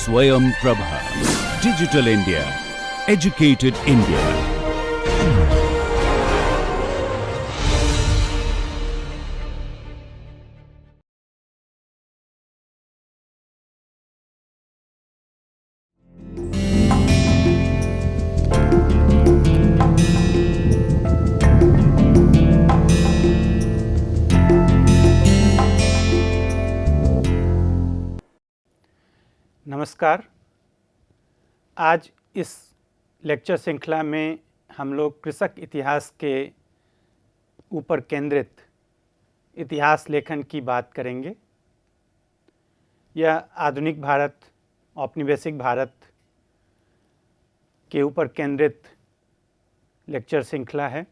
Swayam Prabha. Digital India. Educated India. नमस्कार। आज इस लेक्चर श्रृंखला में हम लोग कृषक इतिहास के ऊपर केंद्रित इतिहास लेखन की बात करेंगे। यह आधुनिक भारत, औपनिवेशिक भारत के ऊपर केंद्रित लेक्चर श्रृंखला है।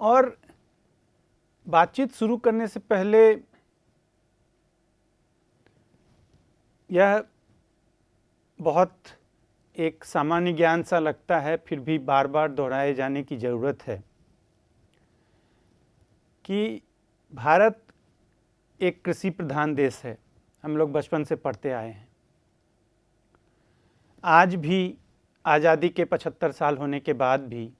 और बातचीत शुरू करने से पहले यह बहुत एक सामान्य ज्ञान सा लगता है, फिर भी बार बार दोहराए जाने की ज़रूरत है कि भारत एक कृषि प्रधान देश है। हम लोग बचपन से पढ़ते आए हैं। आज भी आज़ादी के 75 साल होने के बाद भी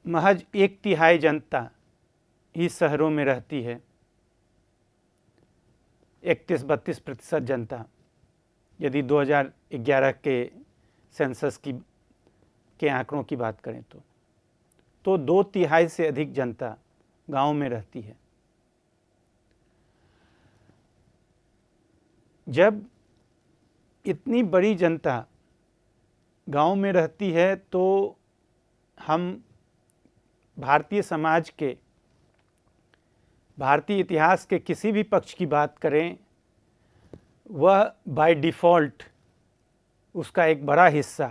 महज 1/3 जनता ही शहरों में रहती है। 31-32% जनता, यदि 2011 के सेंसस के आंकड़ों की बात करें तो 2/3 से अधिक जनता गांव में रहती है। जब इतनी बड़ी जनता गांव में रहती है तो हम भारतीय समाज के, भारतीय इतिहास के किसी भी पक्ष की बात करें, वह बाय डिफ़ॉल्ट उसका एक बड़ा हिस्सा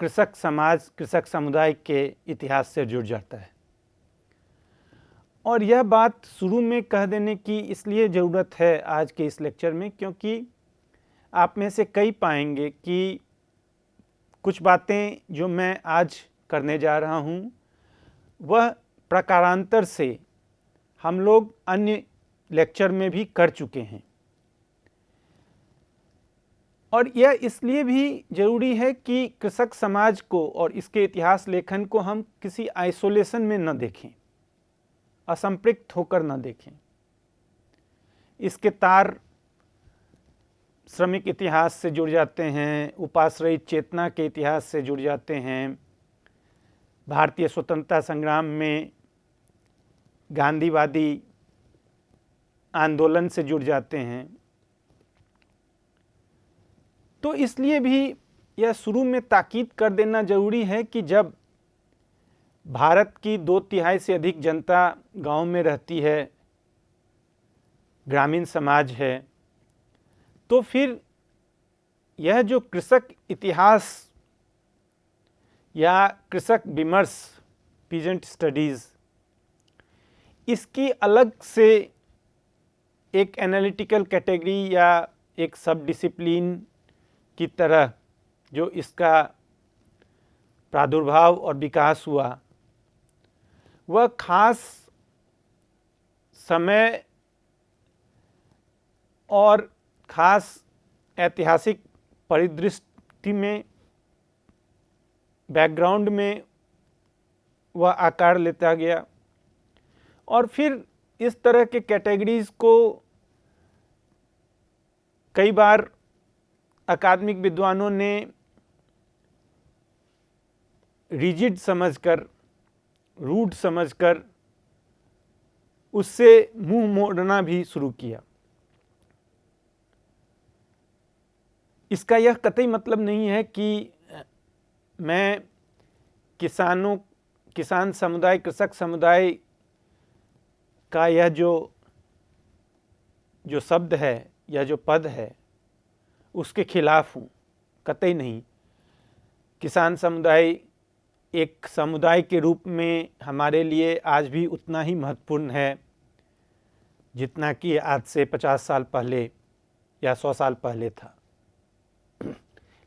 कृषक समाज, कृषक समुदाय के इतिहास से जुड़ जाता है। और यह बात शुरू में कह देने की इसलिए ज़रूरत है आज के इस लेक्चर में, क्योंकि आप में से कई पाएंगे कि कुछ बातें जो मैं आज करने जा रहा हूँ वह प्रकारांतर से हम लोग अन्य लेक्चर में भी कर चुके हैं। और यह इसलिए भी ज़रूरी है कि कृषक समाज को और इसके इतिहास लेखन को हम किसी आइसोलेशन में न देखें, असंपृक्त होकर न देखें। इसके तार श्रमिक इतिहास से जुड़ जाते हैं, उपाश्रयित चेतना के इतिहास से जुड़ जाते हैं, भारतीय स्वतंत्रता संग्राम में गांधीवादी आंदोलन से जुड़ जाते हैं। तो इसलिए भी यह शुरू में ताकीद कर देना जरूरी है कि जब भारत की 2/3 से अधिक जनता गांव में रहती है, ग्रामीण समाज है, तो फिर यह जो कृषक इतिहास या कृषक विमर्श, पीजेंट स्टडीज़, इसकी अलग से एक एनालिटिकल कैटेगरी या एक सब डिसिप्लिन की तरह जो इसका प्रादुर्भाव और विकास हुआ, वह खास समय और खास ऐतिहासिक परिदृष्टि में, बैकग्राउंड में वह आकार लेता गया। और फिर इस तरह के कैटेगरीज़ को कई बार अकादमिक विद्वानों ने रिजिड समझकर, रूट समझकर उससे मुंह मोड़ना भी शुरू किया। इसका यह कतई मतलब नहीं है कि मैं किसान समुदाय, कृषक समुदाय का यह जो शब्द है या जो पद है उसके खिलाफ हूँ, कतई नहीं। किसान समुदाय एक समुदाय के रूप में हमारे लिए आज भी उतना ही महत्वपूर्ण है जितना कि आज से 50 साल पहले या 100 साल पहले था।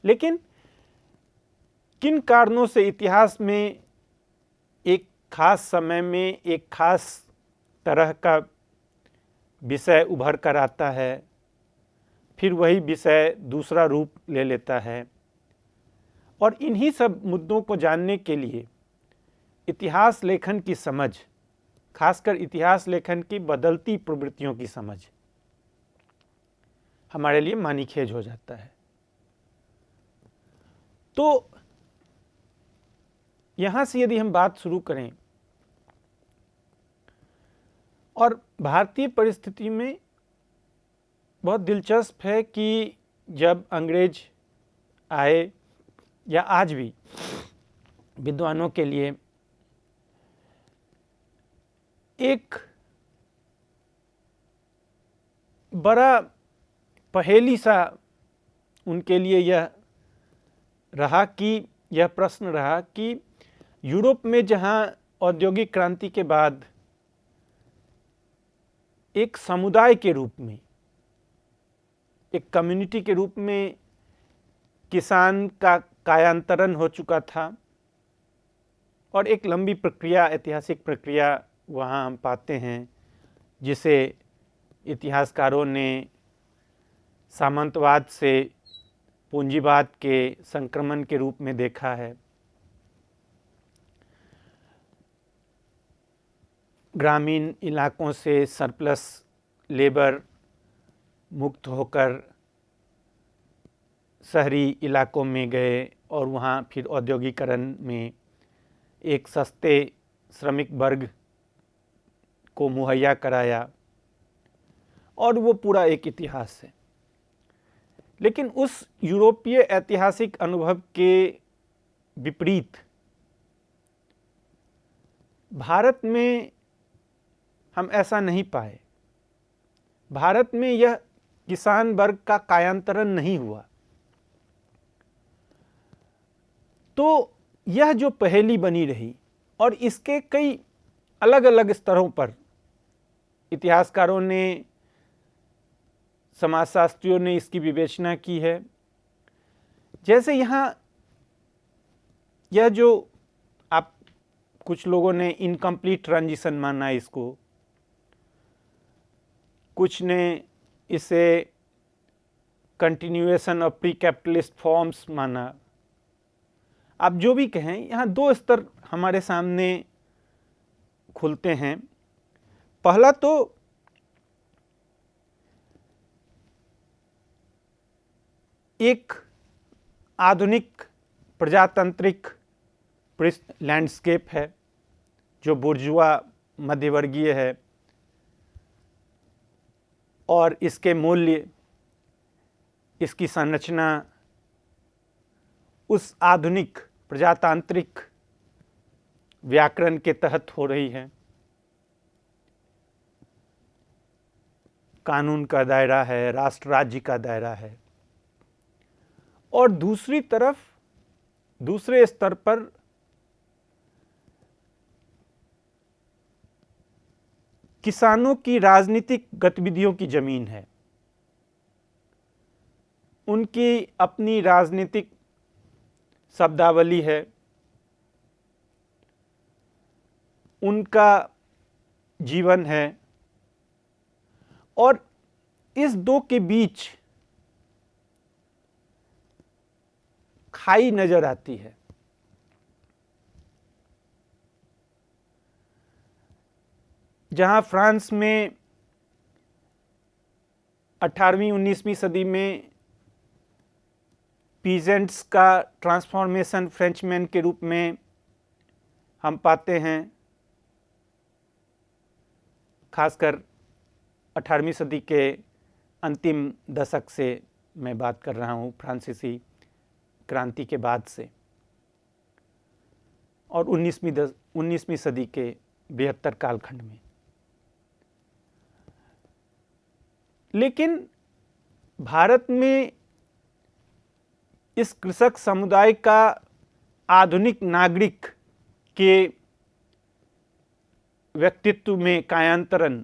लेकिन किन कारणों से इतिहास में एक खास समय में एक खास तरह का विषय उभर कर आता है, फिर वही विषय दूसरा रूप ले लेता है। और इन्हीं सब मुद्दों को जानने के लिए इतिहास लेखन की समझ, खासकर इतिहास लेखन की बदलती प्रवृत्तियों की समझ हमारे लिए मानीखेज हो जाता है। तो यहां से यदि हम बात शुरू करें, और भारतीय परिस्थिति में बहुत दिलचस्प है कि जब अंग्रेज आए, या आज भी विद्वानों के लिए एक बड़ा पहेली सा उनके लिए यह रहा कि यह प्रश्न रहा कि यूरोप में जहां औद्योगिक क्रांति के बाद एक समुदाय के रूप में, एक कम्युनिटी के रूप में किसान का कायांतरण हो चुका था, और एक लंबी प्रक्रिया, ऐतिहासिक प्रक्रिया वहाँ हम पाते हैं, जिसे इतिहासकारों ने सामंतवाद से पूंजीवाद के संक्रमण के रूप में देखा है। ग्रामीण इलाकों से सरप्लस लेबर मुक्त होकर शहरी इलाकों में गए, और वहाँ फिर औद्योगिकरण में एक सस्ते श्रमिक वर्ग को मुहैया कराया, और वो पूरा एक इतिहास है। लेकिन उस यूरोपीय ऐतिहासिक अनुभव के विपरीत भारत में हम ऐसा नहीं पाए। भारत में यह किसान वर्ग का कायांतरण नहीं हुआ। तो यह जो पहेली बनी रही, और इसके कई अलग अलग स्तरों पर इतिहासकारों ने, समाजशास्त्रियों ने इसकी विवेचना की है। जैसे यहाँ यह जो आप, कुछ लोगों ने इनकम्प्लीट ट्रांजिशन माना इसको, कुछ ने इसे continuation of pre capitalist forms माना। आप जो भी कहें, यहाँ दो स्तर हमारे सामने खुलते हैं। पहला तो एक आधुनिक प्रजातांत्रिक लैंडस्केप है, जो बुर्जुआ मध्यवर्गीय है, और इसके मूल्य, इसकी संरचना उस आधुनिक प्रजातांत्रिक व्याकरण के तहत हो रही है। कानून का दायरा है, राष्ट्र राज्य का दायरा है। और दूसरी तरफ, दूसरे स्तर पर किसानों की राजनीतिक गतिविधियों की जमीन है। उनकी अपनी राजनीतिक शब्दावली है, उनका जीवन है, और इस दो के बीच खाई नजर आती है। जहां फ्रांस में 18वीं 19वीं सदी में पीजेंट्स का ट्रांसफॉर्मेशन फ्रेंचमैन के रूप में हम पाते हैं, खासकर 18वीं सदी के अंतिम दशक से मैं बात कर रहा हूँ, फ्रांसीसी क्रांति के बाद से, और 19वीं सदी के 72 कालखंड में। लेकिन भारत में इस कृषक समुदाय का आधुनिक नागरिक के व्यक्तित्व में कायांतरण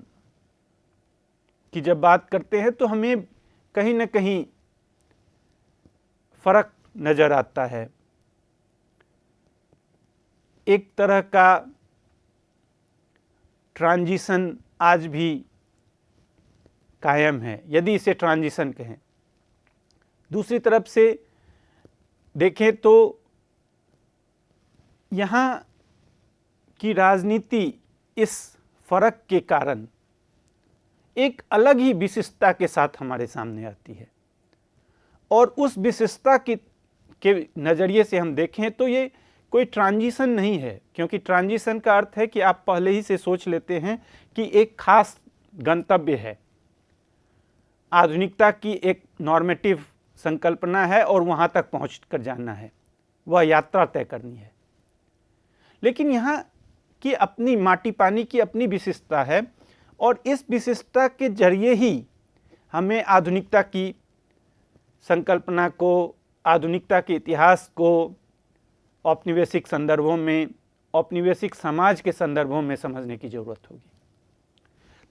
की जब बात करते हैं, तो हमें कहीं न कहीं फर्क नजर आता है। एक तरह का ट्रांजिशन आज भी कायम है, यदि इसे ट्रांजिशन कहें। दूसरी तरफ से देखें तो यहाँ की राजनीति इस फर्क के कारण एक अलग ही विशिष्टता के साथ हमारे सामने आती है, और उस विशिष्टता के नज़रिए से हम देखें तो ये कोई ट्रांजिशन नहीं है, क्योंकि ट्रांजिशन का अर्थ है कि आप पहले ही से सोच लेते हैं कि एक खास गंतव्य है, आधुनिकता की एक नॉर्मेटिव संकल्पना है और वहाँ तक पहुँच कर जाना है, वह यात्रा तय करनी है। लेकिन यहाँ की अपनी माटी पानी की अपनी विशिष्टता है, और इस विशिष्टता के जरिए ही हमें आधुनिकता की संकल्पना को, आधुनिकता के इतिहास को औपनिवेशिक संदर्भों में, औपनिवेशिक समाज के संदर्भों में समझने की जरूरत होगी।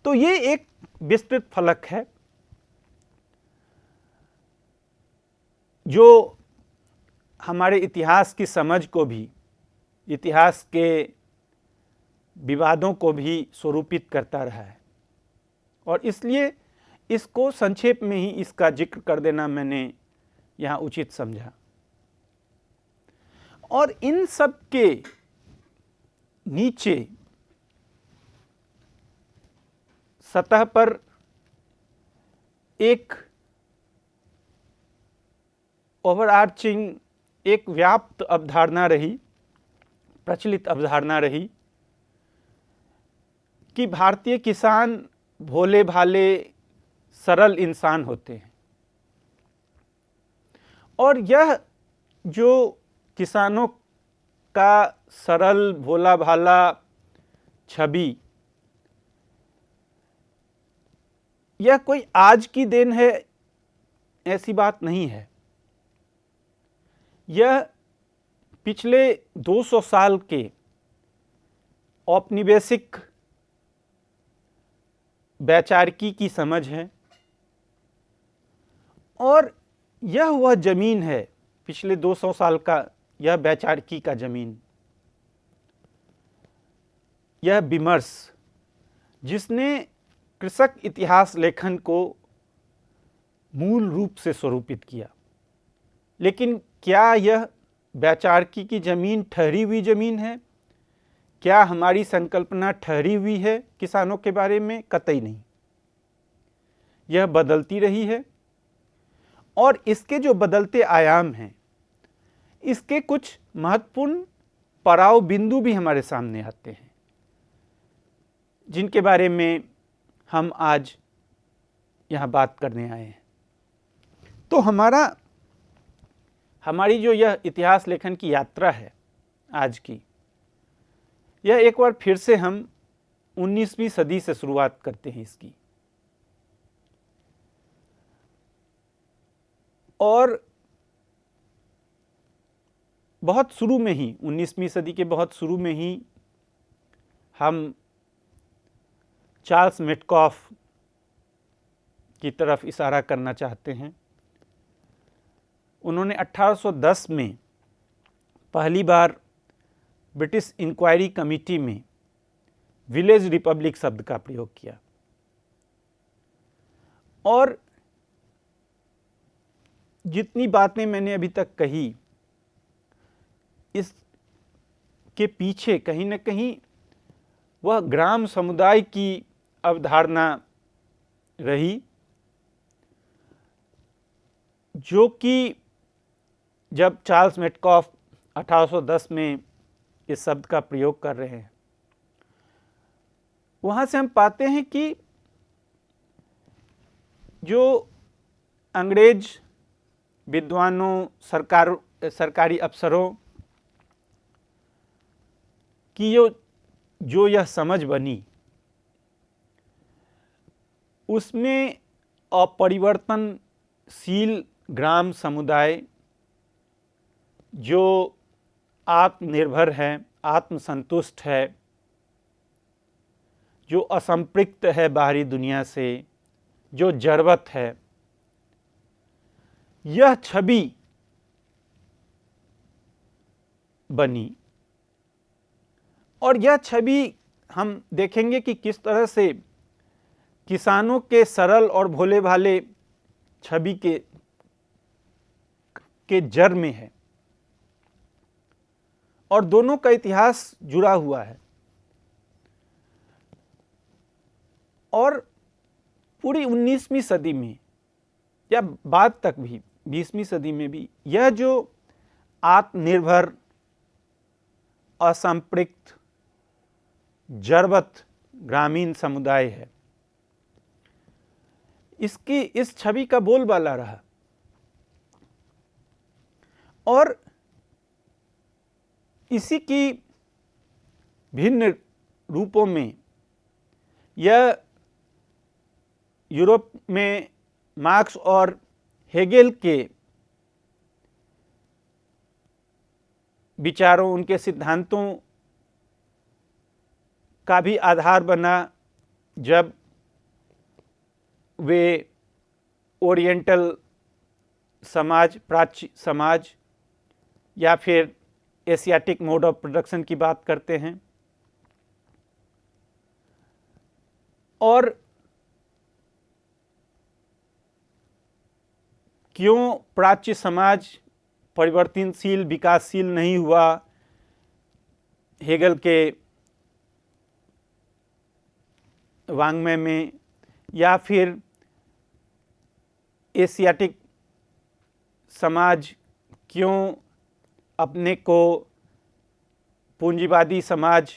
तो ये एक विस्तृत फलक है जो हमारे इतिहास की समझ को भी, इतिहास के विवादों को भी स्वरूपित करता रहा है, और इसलिए इसको संक्षेप में ही इसका जिक्र कर देना मैंने यहाँ उचित समझा। और इन सब के नीचे सतह पर एक ओवरआर्चिंग, एक व्याप्त अवधारणा रही, प्रचलित अवधारणा रही कि भारतीय किसान भोले भाले सरल इंसान होते हैं, और यह जो किसानों का सरल भोला भाला छवि, यह कोई आज की देन है ऐसी बात नहीं है। यह पिछले 200 साल के औपनिवेशिक वैचारिकी की समझ है, और यह वह जमीन है, पिछले 200 साल का यह वैचारिकी का जमीन, यह विमर्श जिसने कृषक इतिहास लेखन को मूल रूप से स्वरूपित किया। लेकिन क्या यह वैचारिकी की जमीन ठहरी हुई जमीन है? क्या हमारी संकल्पना ठहरी हुई है किसानों के बारे में? कतई नहीं। यह बदलती रही है, और इसके जो बदलते आयाम हैं, इसके कुछ महत्वपूर्ण पड़ाव बिंदु भी हमारे सामने आते हैं, जिनके बारे में हम आज यहाँ बात करने आए हैं। तो हमारी जो यह इतिहास लेखन की यात्रा है आज की, यह एक बार फिर से हम 19वीं सदी से शुरुआत करते हैं इसकी। और बहुत शुरू में ही, 19वीं सदी के बहुत शुरू में ही हम चार्ल्स मेटकॉफ की तरफ इशारा करना चाहते हैं। उन्होंने 1810 में पहली बार ब्रिटिश इंक्वायरी कमेटी में विलेज रिपब्लिक शब्द का प्रयोग किया, और जितनी बातें मैंने अभी तक कही, इसके पीछे कहीं न कहीं वह ग्राम समुदाय की अवधारणा रही, जो कि जब चार्ल्स मेटकॉफ 1810 में इस शब्द का प्रयोग कर रहे हैं, वहाँ से हम पाते हैं कि जो अंग्रेज विद्वानों, सरकारी अफसरों की जो यह समझ बनी, उसमें अपरिवर्तनशील ग्राम समुदाय जो आत्मनिर्भर है, आत्मसंतुष्ट है, जो असंपृक्त है बाहरी दुनिया से, जो जड़वत है, यह छवि बनी। और यह छवि हम देखेंगे कि किस तरह से किसानों के सरल और भोले भाले छवि के जड़ में है और दोनों का इतिहास जुड़ा हुआ है। और पूरी 19वीं सदी में या बाद तक भी 20वीं सदी में भी यह जो आत्मनिर्भर, असंपृक्त, जड़वत ग्रामीण समुदाय है, इस छवि का बोलबाला रहा। और इसी की भिन्न रूपों में यह यूरोप में मार्क्स और हेगेल के विचारों, उनके सिद्धांतों का भी आधार बना जब वे ओरिएंटल समाज, प्राच्य समाज या फिर एशियाटिक मोड ऑफ प्रोडक्शन की बात करते हैं। और क्यों प्राच्य समाज परिवर्तनशील, विकासशील नहीं हुआ हेगल के वाङ्मय में, या फिर एशियाटिक समाज क्यों अपने को पूंजीवादी समाज,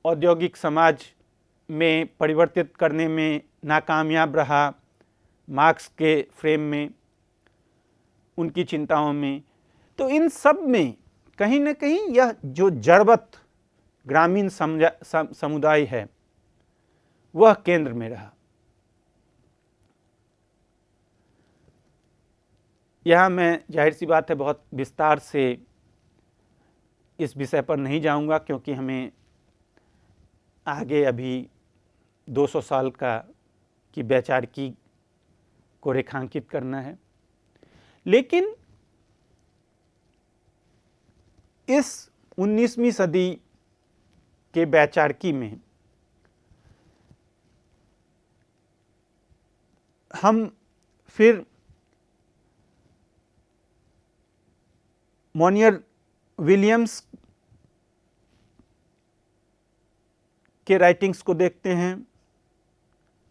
औद्योगिक समाज में परिवर्तित करने में नाकामयाब रहा मार्क्स के फ्रेम में, उनकी चिंताओं में। तो इन सब में कहीं न कहीं यह जो जड़वत ग्रामीण समुदाय है वह केंद्र में रहा। यहाँ मैं जाहिर सी बात है बहुत विस्तार से इस विषय पर नहीं जाऊंगा, क्योंकि हमें आगे अभी 200 साल की वैचारिकी को रेखांकित करना है। लेकिन इस 19वीं सदी के वैचारिकी में हम फिर मोनियर विलियम्स के राइटिंग्स को देखते हैं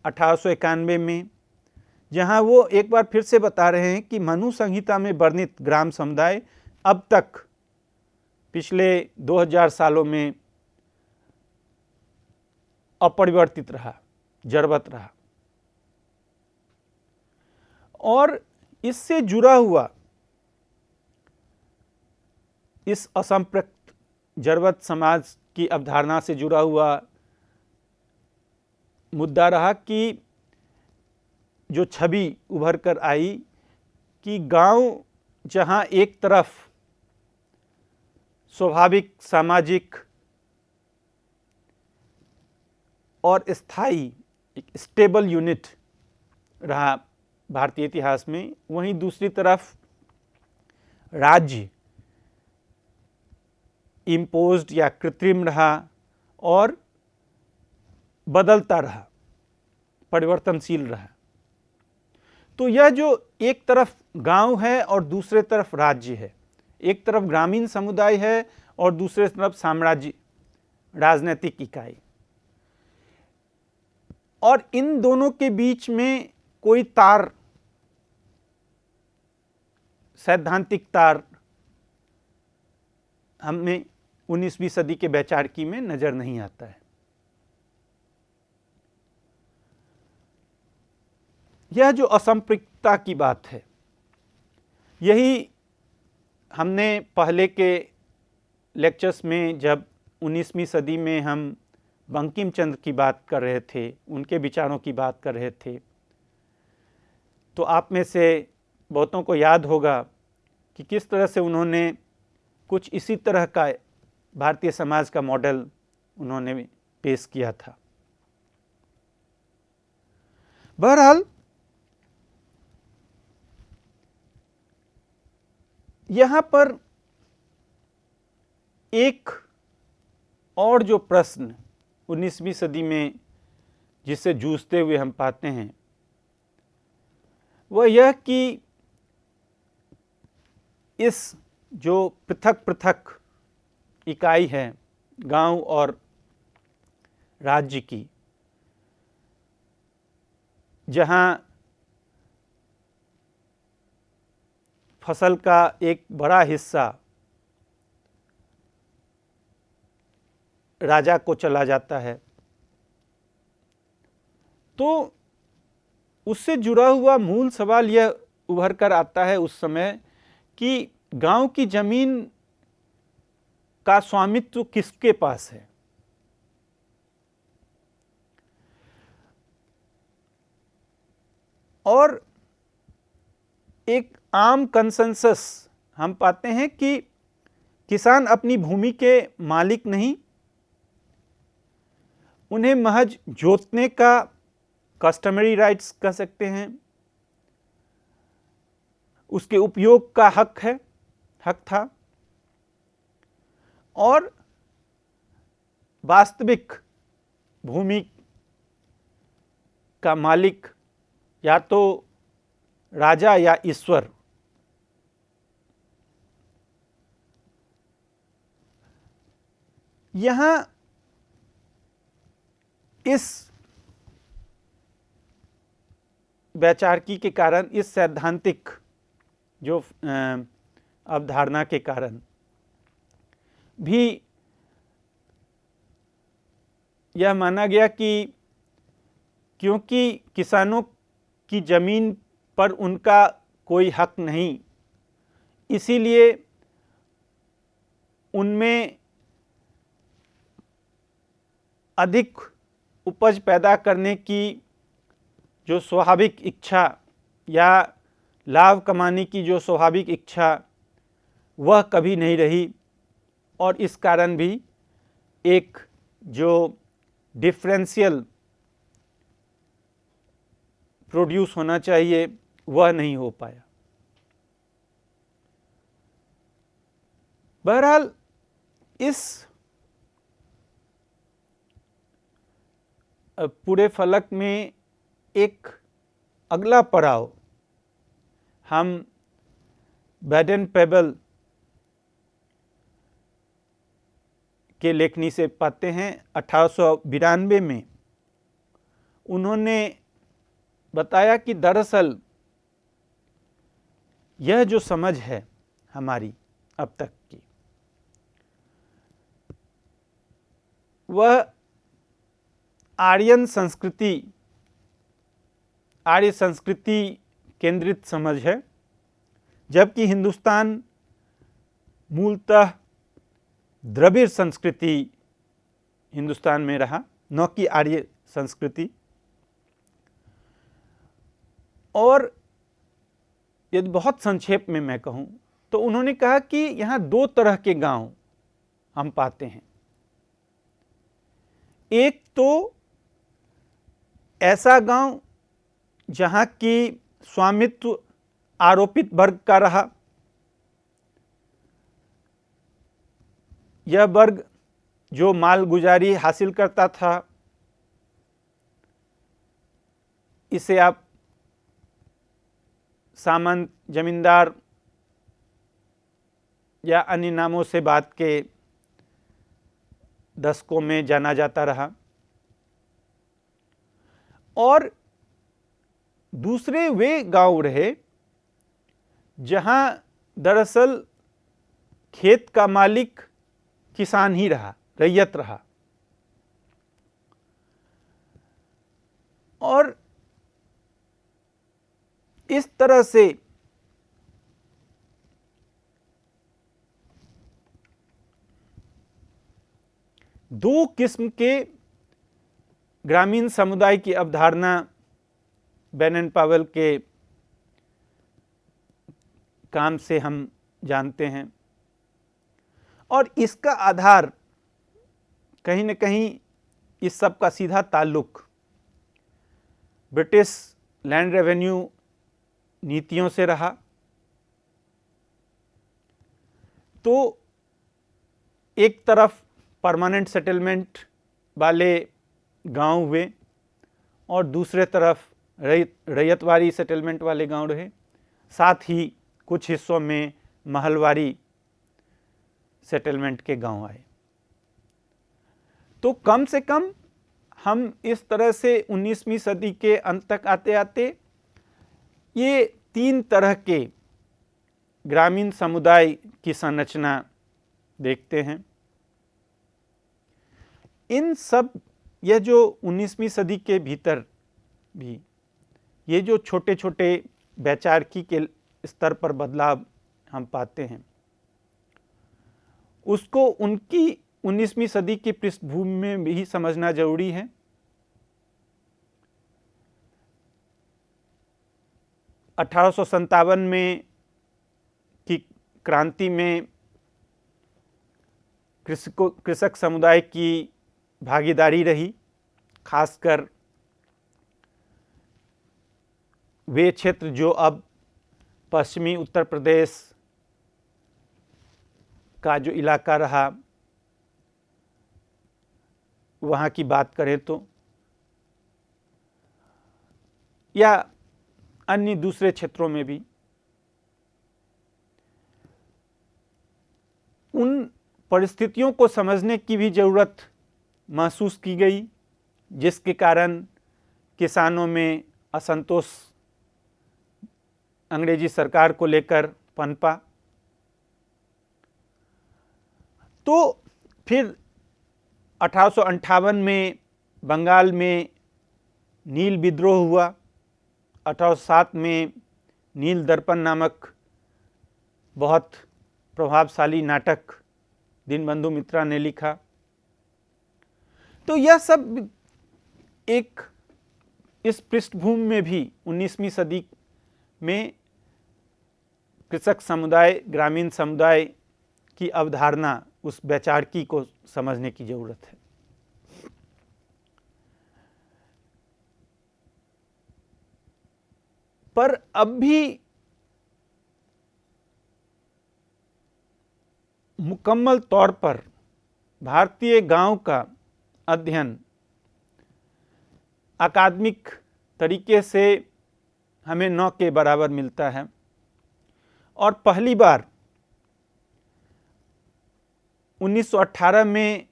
1891 में, जहां वो एक बार फिर से बता रहे हैं कि मनु संहिता में वर्णित ग्राम समुदाय अब तक पिछले 2000 सालों में अपरिवर्तित रहा, जड़वत रहा। और इससे जुड़ा हुआ, इस असंपृक्त जड़वत समाज की अवधारणा से जुड़ा हुआ मुद्दा रहा कि जो छवि उभर कर आई कि गांव जहां एक तरफ स्वाभाविक, सामाजिक और स्थायी एक स्टेबल यूनिट रहा भारतीय इतिहास में, वहीं दूसरी तरफ राज्य इम्पोज्ड या कृत्रिम रहा और बदलता रहा, परिवर्तनशील रहा। तो यह जो एक तरफ गांव है और दूसरे तरफ राज्य है, एक तरफ ग्रामीण समुदाय है और दूसरे तरफ साम्राज्य, राजनीतिक इकाई, और इन दोनों के बीच में कोई तार, सैद्धांतिक तार हमें 19वीं सदी के वैचारिकी में नजर नहीं आता है। यह जो असंपृक्तता की बात है, यही हमने पहले के लेक्चर्स में जब 19वीं सदी में हम बंकिम चंद्र की बात कर रहे थे, उनके विचारों की बात कर रहे थे, तो आप में से बहुतों को याद होगा कि किस तरह से उन्होंने कुछ इसी तरह का भारतीय समाज का मॉडल उन्होंने पेश किया था। बहरहाल यहाँ पर एक और जो प्रश्न 19वीं सदी में जिससे जूझते हुए हम पाते हैं वह यह कि इस जो पृथक पृथक इकाई है गांव और राज्य की, जहां फसल का एक बड़ा हिस्सा राजा को चला जाता है, तो उससे जुड़ा हुआ मूल सवाल यह उभर कर आता है उस समय कि गांव की जमीन का स्वामित्व किसके पास है। और एक आम कंसेंसस हम पाते हैं कि किसान अपनी भूमि के मालिक नहीं, उन्हें महज जोतने का कस्टमरी राइट्स कह सकते हैं, उसके उपयोग का हक था, और वास्तविक भूमि का मालिक या तो राजा या ईश्वर। यहाँ इस वैचारिकी के कारण, इस सैद्धांतिक जो अवधारणा के कारण भी यह माना गया कि क्योंकि किसानों की जमीन पर उनका कोई हक नहीं, इसीलिए उनमें अधिक उपज पैदा करने की जो स्वाभाविक इच्छा या लाभ कमाने की जो स्वाभाविक इच्छा वह कभी नहीं रही, और इस कारण भी एक जो डिफरेंशियल प्रोड्यूस होना चाहिए वह नहीं हो पाया। बहरहाल इस पूरे फलक में एक अगला पड़ाव हम बैडन-पेबल के लेखनी से पाते हैं। 1892 में उन्होंने बताया कि दरअसल यह जो समझ है हमारी अब तक की, वह आर्य संस्कृति केंद्रित समझ है, जबकि हिंदुस्तान मूलतः द्रविड़ संस्कृति हिंदुस्तान में रहा, न कि आर्य संस्कृति। और यदि बहुत संक्षेप में मैं कहूं तो उन्होंने कहा कि यहाँ दो तरह के गांव हम पाते हैं। एक तो ऐसा गांव जहाँ की स्वामित्व आरोपित वर्ग का रहा, यह वर्ग जो मालगुजारी हासिल करता था, इसे आप सामंत, जमींदार या अन्य नामों से बाद के दशकों में जाना जाता रहा। और दूसरे वे गांव रहे जहां दरअसल खेत का मालिक किसान ही रहा, रैयत रहा। और इस तरह से दो किस्म के ग्रामीण समुदाय की अवधारणा बैडन-पावेल के काम से हम जानते हैं, और इसका आधार कहीं न कहीं इस सब का सीधा ताल्लुक ब्रिटिश लैंड रेवेन्यू नीतियों से रहा। तो एक तरफ परमानेंट सेटलमेंट वाले गांव हुए और दूसरे तरफ रैयतवाड़ी सेटलमेंट वाले गांव रहे। साथ ही कुछ हिस्सों में महलवाड़ी सेटलमेंट के गांव आए। तो कम से कम हम इस तरह से 19वीं सदी के अंत तक आते आते ये 3 तरह के ग्रामीण समुदाय की संरचना देखते हैं। इन सब यह जो 19वीं सदी के भीतर भी ये जो छोटे छोटे वैचारिकी के स्तर पर बदलाव हम पाते हैं, उसको उनकी 19वीं सदी की पृष्ठभूमि में भी समझना जरूरी है। (1857) में की क्रांति में कृषक समुदाय की भागीदारी रही, खासकर वे क्षेत्र जो अब पश्चिमी उत्तर प्रदेश का जो इलाका रहा, वहाँ की बात करें तो, या अन्य दूसरे क्षेत्रों में भी, उन परिस्थितियों को समझने की भी ज़रूरत महसूस की गई, जिसके कारण किसानों में असंतोष अंग्रेजी सरकार को लेकर पनपा। तो फिर 1858 में बंगाल में नील विद्रोह हुआ। 1807 में नील दर्पण नामक बहुत प्रभावशाली नाटक दीनबंधु मित्रा ने लिखा। तो यह सब एक इस पृष्ठभूमि में भी 19वीं सदी में कृषक समुदाय, ग्रामीण समुदाय की अवधारणा, उस वैचारिकी को समझने की जरूरत है। पर अब भी मुकम्मल तौर पर भारतीय गांव का अध्ययन अकादमिक तरीके से हमें न के बराबर मिलता है। और पहली बार 1918 में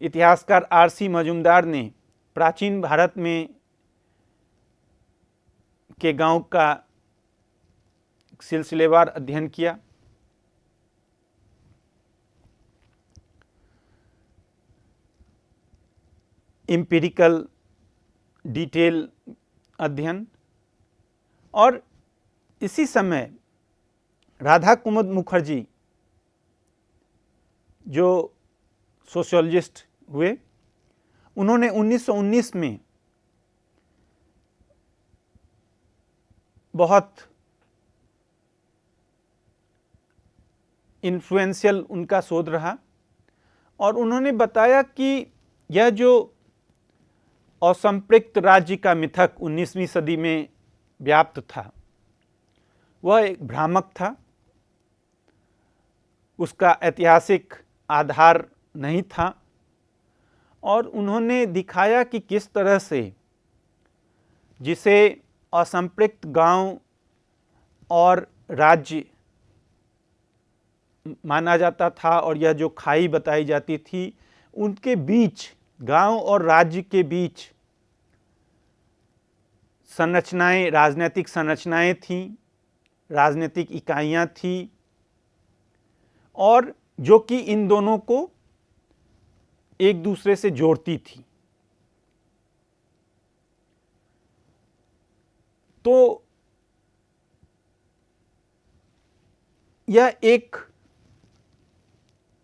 इतिहासकार R.C. मजूमदार ने प्राचीन भारत में के गांव का सिलसिलेवार अध्ययन किया। एम्पिरिकल डिटेल अध्ययन। और इसी समय राधा कुमुद मुखर्जी जो सोशियोलॉजिस्ट हुए, उन्होंने 1919 में बहुत इन्फ्लुएंशियल उनका शोध रहा और उन्होंने बताया कि यह जो असंपृक्त राज्य का मिथक 19वीं सदी में व्याप्त था, वह एक भ्रामक था, उसका ऐतिहासिक आधार नहीं था। और उन्होंने दिखाया कि किस तरह से जिसे असंपृक्त गांव और राज्य माना जाता था और यह जो खाई बताई जाती थी, उनके बीच, गांव और राज्य के बीच संरचनाएं, राजनीतिक संरचनाएं थीं, राजनीतिक इकाइयां थीं, और जो कि इन दोनों को एक दूसरे से जोड़ती थी। तो यह एक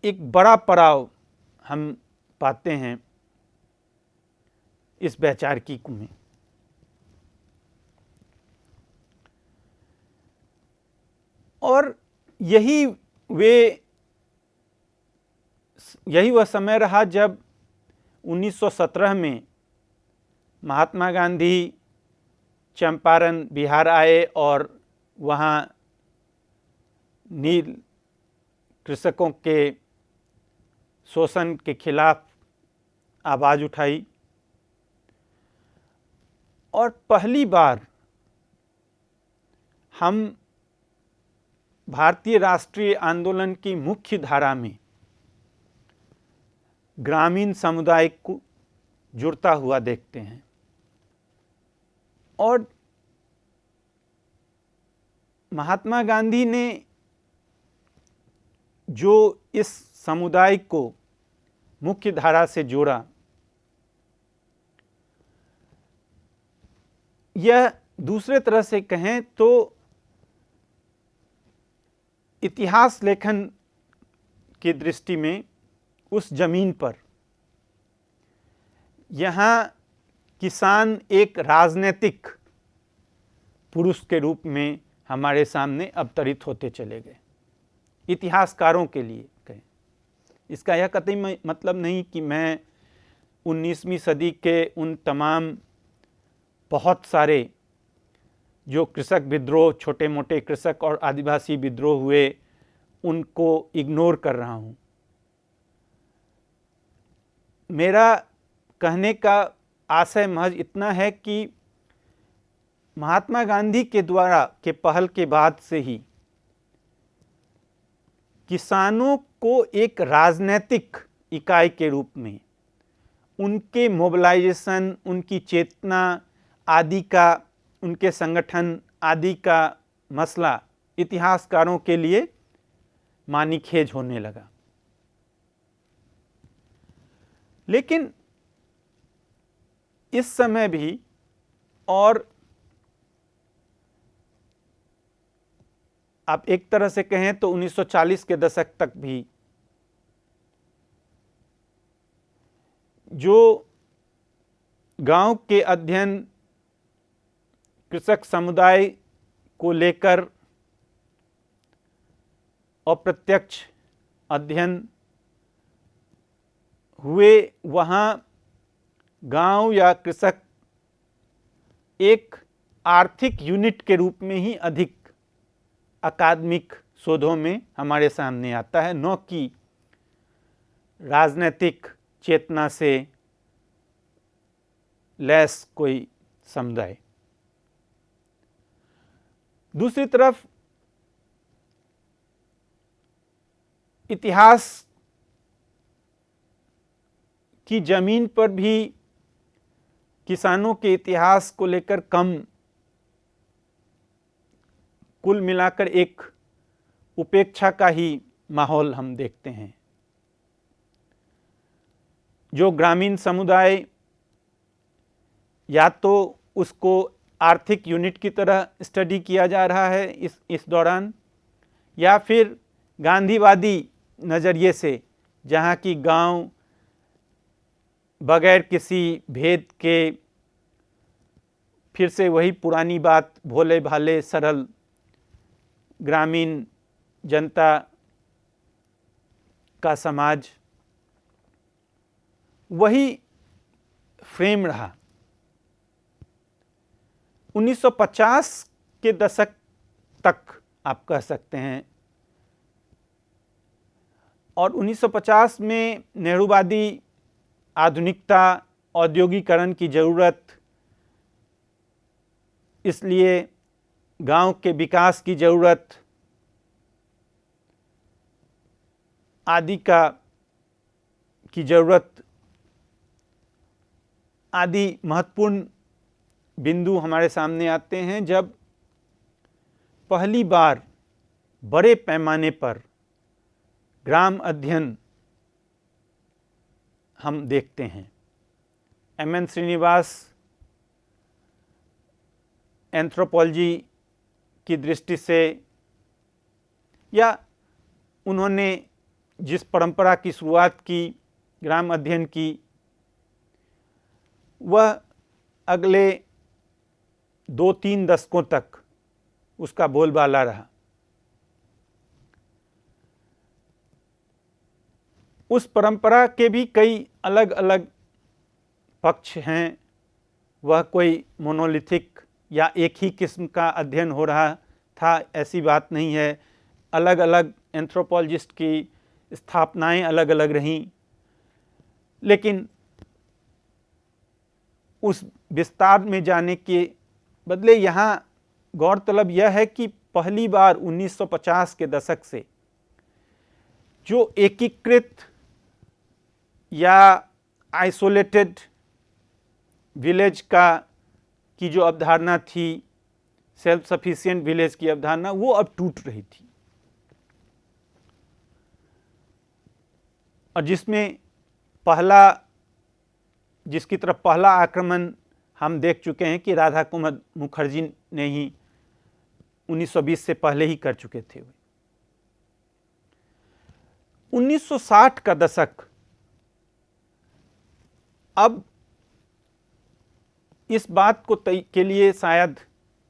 बड़ा पड़ाव हम पाते हैं इस वैचारिकी में। और यही वह समय रहा जब 1917 में महात्मा गांधी चंपारण बिहार आए और वहाँ नील कृषकों के शोषण के खिलाफ आवाज़ उठाई और पहली बार हम भारतीय राष्ट्रीय आंदोलन की मुख्य धारा में ग्रामीण समुदाय को जुड़ता हुआ देखते हैं। और महात्मा गांधी ने जो इस समुदाय को मुख्य धारा से जोड़ा, यह दूसरे तरह से कहें तो इतिहास लेखन की दृष्टि में उस जमीन पर यहाँ किसान एक राजनीतिक पुरुष के रूप में हमारे सामने अवतरित होते चले गए। इतिहासकारों के लिए कहें, इसका यह कतई मतलब नहीं कि मैं 19वीं सदी के उन तमाम बहुत सारे जो कृषक विद्रोह, छोटे मोटे कृषक और आदिवासी विद्रोह हुए, उनको इग्नोर कर रहा हूँ। मेरा कहने का आशय महज इतना है कि महात्मा गांधी के द्वारा के पहल के बाद से ही किसानों को एक राजनीतिक इकाई के रूप में उनके मोबिलाइजेशन, उनकी चेतना आदि का, उनके संगठन आदि का मसला इतिहासकारों के लिए मानीखेज होने लगा। लेकिन इस समय भी और आप एक तरह से कहें तो 1940 के दशक तक भी जो गांव के अध्ययन कृषक समुदाय को लेकर अप्रत्यक्ष अध्ययन हुए, वहाँ गांव या कृषक एक आर्थिक यूनिट के रूप में ही अधिक अकादमिक शोधों में हमारे सामने आता है, न कि राजनीतिक चेतना से लैस कोई समुदाय। दूसरी तरफ इतिहास की जमीन पर भी किसानों के इतिहास को लेकर कम, कुल मिलाकर एक उपेक्षा का ही माहौल हम देखते हैं। जो ग्रामीण समुदाय या तो उसको आर्थिक यूनिट की तरह स्टडी किया जा रहा है इस दौरान, या फिर गांधीवादी नज़रिए से, जहाँ की गांव बगैर किसी भेद के, फिर से वही पुरानी बात, भोले भाले सरल ग्रामीण जनता का समाज, वही फ्रेम रहा। 1950 के दशक तक आप कह सकते हैं, और 1950 में नेहरूवादी आधुनिकता, औद्योगिकरण की ज़रूरत, इसलिए गांव के विकास की ज़रूरत आदि की ज़रूरत आदि महत्वपूर्ण बिंदु हमारे सामने आते हैं, जब पहली बार बड़े पैमाने पर ग्राम अध्ययन हम देखते हैं। एम.एन. श्रीनिवास एंथ्रोपोलॉजी की दृष्टि से, या उन्होंने जिस परंपरा की शुरुआत की ग्राम अध्ययन की, वह अगले 2-3 दशकों तक उसका बोलबाला रहा। उस परंपरा के भी कई अलग अलग पक्ष हैं। वह कोई मोनोलिथिक या एक ही किस्म का अध्ययन हो रहा था, ऐसी बात नहीं है। अलग अलग एंथ्रोपोलॉजिस्ट की स्थापनाएं अलग अलग रहीं, लेकिन उस विस्तार में जाने के बदले यहाँ गौरतलब यह है कि पहली बार 1950 के दशक से जो एकीकृत या आइसोलेटेड विलेज की जो अवधारणा थी, सेल्फ सफिशिएंट विलेज की अवधारणा, वो अब टूट रही थी, और जिसकी तरफ पहला आक्रमण हम देख चुके हैं कि राधा कुमार मुखर्जी ने ही 1920 से पहले ही कर चुके थे। 1960 का दशक अब इस बात के लिए शायद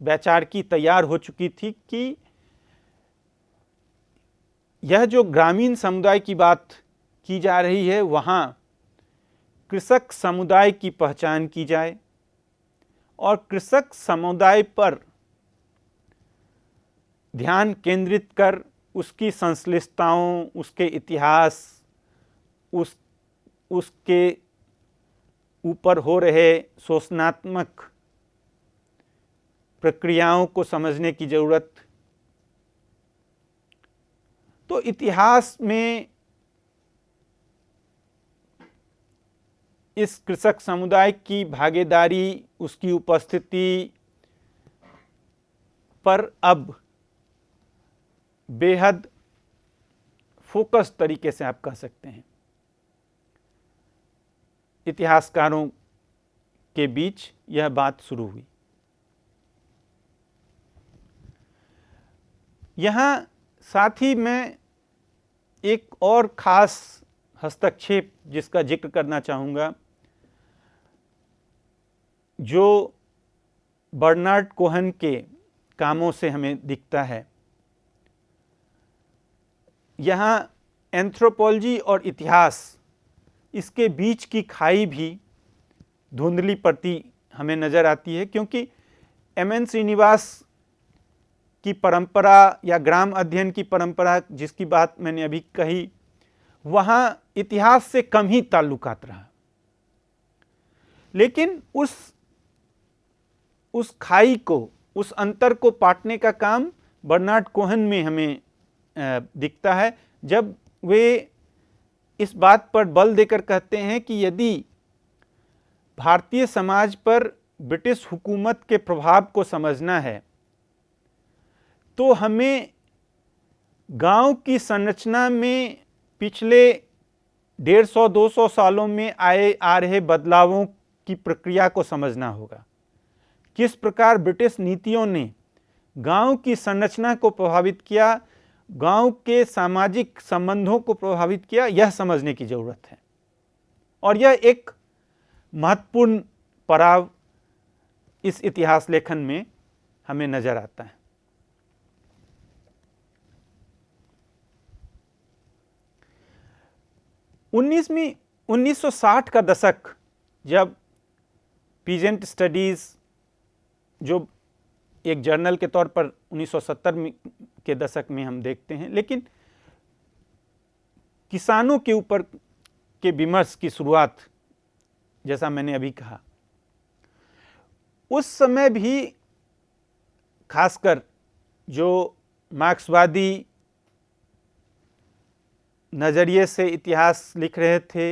वैचारिकी तैयार हो चुकी थी कि यह जो ग्रामीण समुदाय की बात की जा रही है, वहाँ कृषक समुदाय की पहचान की जाए और कृषक समुदाय पर ध्यान केंद्रित कर उसकी संश्लिष्टताओं, उसके इतिहास, उसके ऊपर हो रहे शोषणात्मक प्रक्रियाओं को समझने की जरूरत। तो इतिहास में इस कृषक समुदाय की भागीदारी, उसकी उपस्थिति पर अब बेहद फोकस तरीके से आप कह सकते हैं इतिहासकारों के बीच यह बात शुरू हुई। यहाँ साथ ही मैं एक और खास हस्तक्षेप जिसका जिक्र करना चाहूँगा, जो बर्नार्ड कोहेन के कामों से हमें दिखता है। यहाँ एंथ्रोपोलॉजी और इतिहास, इसके बीच की खाई भी धुंधली पड़ती हमें नज़र आती है, क्योंकि एम.एन. श्रीनिवास की परंपरा या ग्राम अध्ययन की परंपरा जिसकी बात मैंने अभी कही, वहाँ इतिहास से कम ही ताल्लुकात रहा, लेकिन उस खाई को, उस अंतर को पाटने का काम बर्नार्ड कोहेन में हमें दिखता है, जब वे इस बात पर बल देकर कहते हैं कि यदि भारतीय समाज पर ब्रिटिश हुकूमत के प्रभाव को समझना है तो हमें गांव की संरचना में पिछले 150-200 सालों में आ रहे बदलावों की प्रक्रिया को समझना होगा। किस प्रकार ब्रिटिश नीतियों ने गांव की संरचना को प्रभावित किया, गांव के सामाजिक संबंधों को प्रभावित किया, यह समझने की जरूरत है। और यह एक महत्वपूर्ण पड़ाव इस इतिहास लेखन में हमें नजर आता है। उन्नीस 1960 का दशक, जब पीजेंट स्टडीज जो एक जर्नल के तौर पर 1970 के दशक में हम देखते हैं, लेकिन किसानों के ऊपर के विमर्श की शुरुआत, जैसा मैंने अभी कहा, उस समय भी खासकर जो मार्क्सवादी नज़रिए से इतिहास लिख रहे थे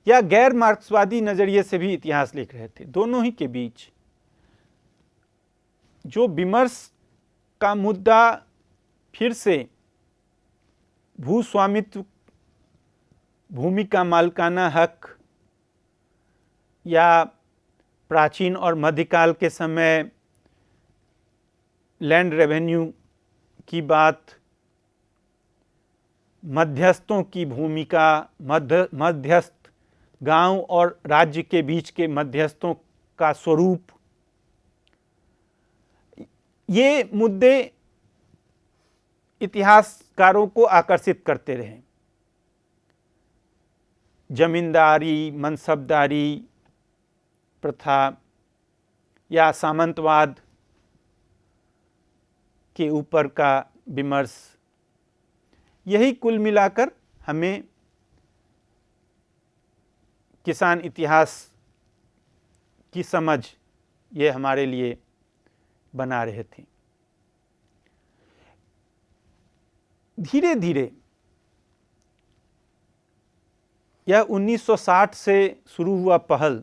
या गैर मार्क्सवादी नज़रिए से भी इतिहास लिख रहे थे, दोनों ही के बीच जो विमर्श का मुद्दा फिर से भूस्वामित्व, भूमि का मालिकाना हक या प्राचीन और मध्यकाल के समय लैंड रेवेन्यू की बात, मध्यस्थों की भूमिका, मध्यस्थ, गांव और राज्य के बीच के मध्यस्थों का स्वरूप, ये मुद्दे इतिहासकारों को आकर्षित करते रहे। जमींदारी, मनसबदारी प्रथा या सामंतवाद के ऊपर का विमर्श, यही कुल मिलाकर हमें किसान इतिहास की समझ ये हमारे लिए बना रहे थे। धीरे धीरे यह 1960 से शुरू हुआ पहल।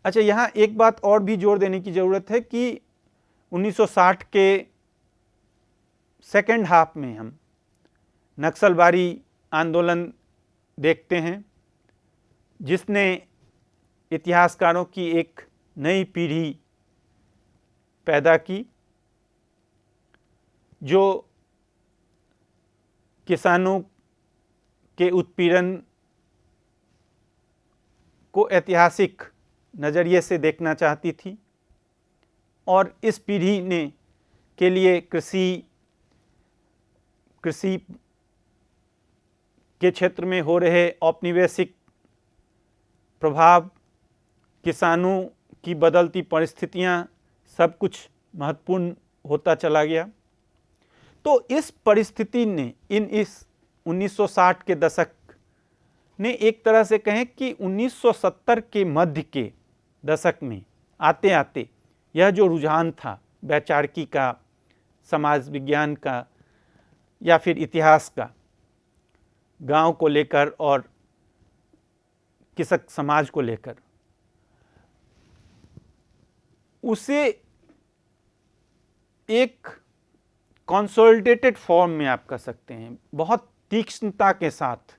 अच्छा, यहाँ एक बात और भी जोर देने की ज़रूरत है कि 1960 के सेकेंड हाफ में हम नक्सलबारी आंदोलन देखते हैं, जिसने इतिहासकारों की एक नई पीढ़ी पैदा की, जो किसानों के उत्पीड़न को ऐतिहासिक नज़रिए से देखना चाहती थी। और इस पीढ़ी ने के लिए कृषि के क्षेत्र में हो रहे औपनिवेशिक प्रभाव, किसानों की बदलती परिस्थितियां, सब कुछ महत्वपूर्ण होता चला गया। तो इस परिस्थिति ने इस 1960 के दशक ने एक तरह से कहें कि 1970 के मध्य के दशक में आते आते यह जो रुझान था वैचारिकी का, समाज विज्ञान का या फिर इतिहास का, गांव को लेकर और कृषक समाज को लेकर, उसे एक कंसोलिडेटेड फॉर्म में आप कह सकते हैं, बहुत तीक्ष्णता के साथ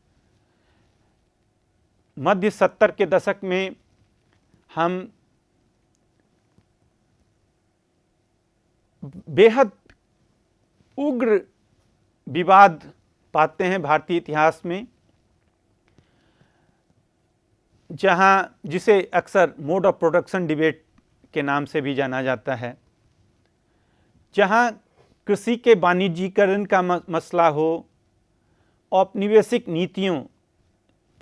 मध्य 70 के दशक में हम बेहद उग्र विवाद पाते हैं भारतीय इतिहास में, जहां जिसे अक्सर मोड ऑफ प्रोडक्शन डिबेट के नाम से भी जाना जाता है, जहां कृषि के वाणिज्यीकरण का मसला हो, औपनिवेशिक नीतियों,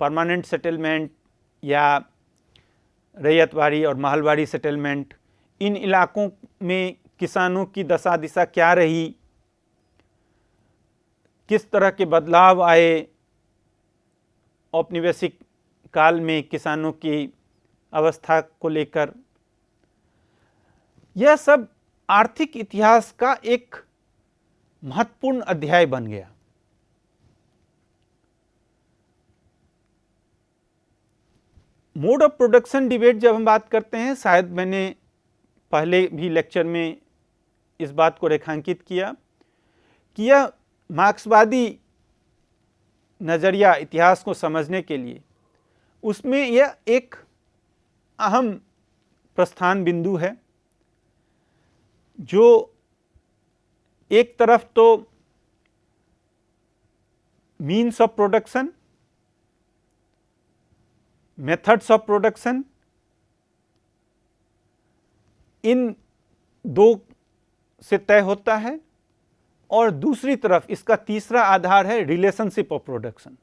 परमानेंट सेटलमेंट या रैयतवाड़ी और महलवाड़ी सेटलमेंट, इन इलाकों में किसानों की दशा दिशा क्या रही, किस तरह के बदलाव आए औपनिवेशिक काल में किसानों की अवस्था को लेकर, यह सब आर्थिक इतिहास का एक महत्वपूर्ण अध्याय बन गया। मोड ऑफ प्रोडक्शन डिबेट जब हम बात करते हैं, शायद मैंने पहले भी लेक्चर में इस बात को रेखांकित किया कि यह मार्क्सवादी नज़रिया इतिहास को समझने के लिए, उसमें यह एक अहम प्रस्थान बिंदु है, जो एक तरफ तो means of production, methods of production, इन दो से तय होता है, और दूसरी तरफ इसका तीसरा आधार है रिलेशनशिप ऑफ प्रोडक्शन,